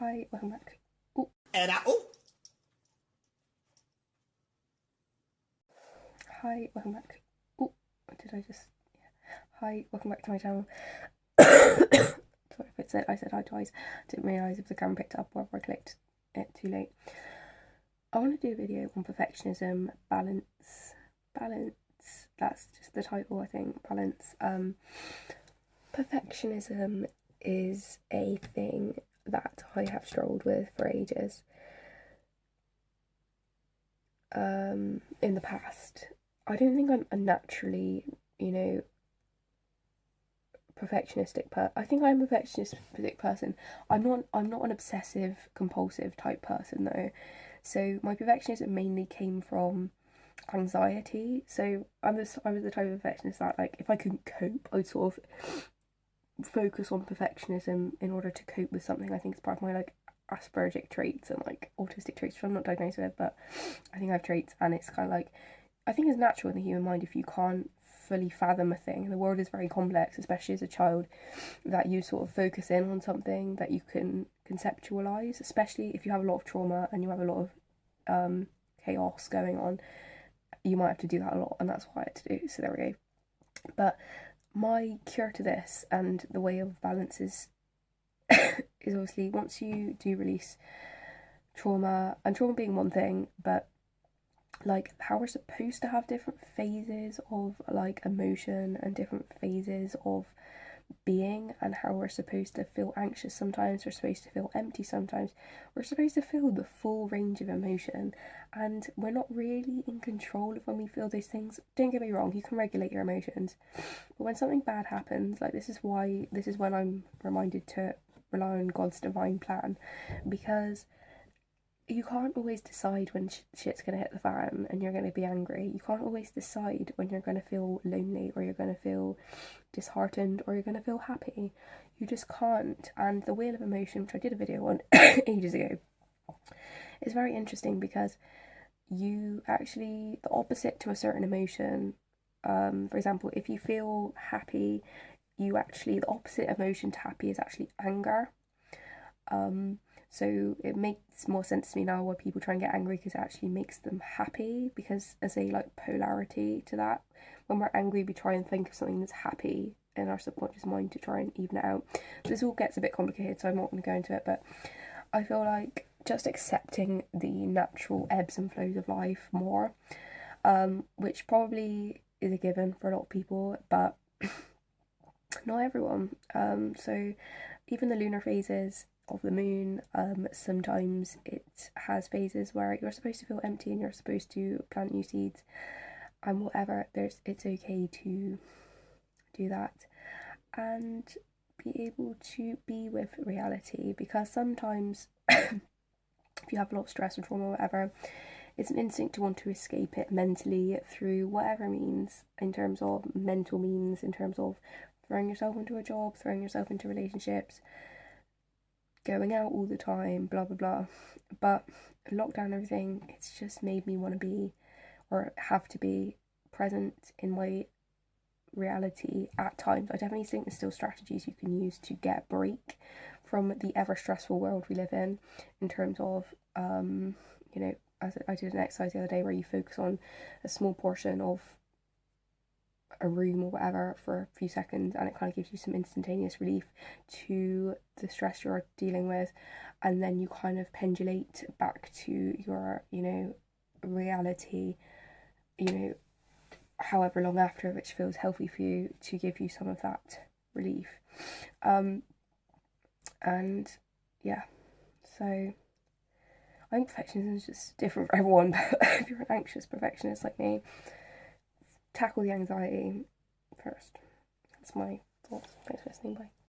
Hi, welcome back. Oh, hi, welcome back. Oh, did I just? Yeah. Hi, welcome back to my channel. Sorry if I said hi twice. Didn't realise if the camera picked up or if I clicked it too late. I want to do a video on perfectionism, balance. That's just the title, I think. Balance. Perfectionism is a thing that I have struggled with for ages. In the past, I don't think I'm a naturally, perfectionistic I think I'm a perfectionistic person. I'm not an obsessive compulsive type person though. So my perfectionism mainly came from anxiety. So I was the type of perfectionist that, like, if I couldn't cope, I'd sort of focus on perfectionism in order to cope with something. I think it's part of my, like, Aspergic traits and, like, autistic traits, which I'm not diagnosed with, but I think I have traits, and it's kind of like, I think it's natural in the human mind, if you can't fully fathom a thing, the world is very complex, especially as a child, that you sort of focus in on something that you can conceptualize, especially if you have a lot of trauma and you have a lot of chaos going on. You might have to do that a lot, and that's what I had to do, so there we go. But my cure to this and the way of balance is obviously, once you do release trauma, and trauma being one thing, but like how we're supposed to have different phases of, like, emotion and different phases of being, and how we're supposed to feel anxious sometimes, we're supposed to feel empty sometimes, we're supposed to feel the full range of emotion, and we're not really in control of when we feel those things. Don't get me wrong, you can regulate your emotions, but when something bad happens, like, this is when I'm reminded to rely on God's divine plan, because you can't always decide when shit's going to hit the fan and you're going to be angry. You can't always decide when you're going to feel lonely, or you're going to feel disheartened, or you're going to feel happy. You just can't. And the wheel of emotion, which I did a video on ages ago, is very interesting, because you actually, the opposite to a certain emotion, for example, if you feel happy, the opposite emotion to happy is actually anger. So it makes more sense to me now why people try and get angry, because it actually makes them happy, because as a, like, polarity to that, when we're angry we try and think of something that's happy in our subconscious mind to try and even it out. This all gets a bit complicated, so I'm not going to go into it, but I feel like just accepting the natural ebbs and flows of life more, which probably is a given for a lot of people, but not everyone. So even the lunar phases of the moon, sometimes it has phases where you're supposed to feel empty and you're supposed to plant new seeds and whatever. It's okay to do that and be able to be with reality, because sometimes if you have a lot of stress or trauma or whatever, it's an instinct to want to escape it mentally through whatever means, in terms of mental means, in terms of throwing yourself into a job, throwing yourself into relationships, going out all the time, blah blah blah. But lockdown and everything, it's just made me want to be, or have to be, present in my reality at times. I definitely think there's still strategies you can use to get a break from the ever stressful world we live in terms of, as I did an exercise the other day where you focus on a small portion of a room or whatever for a few seconds, and it kind of gives you some instantaneous relief to the stress you're dealing with, and then you kind of pendulate back to your, reality, however long after, which feels healthy for you, to give you some of that relief. And yeah, so I think perfectionism is just different for everyone, but if you're an anxious perfectionist like me, tackle the anxiety first. That's my thoughts. Thanks for listening. Bye.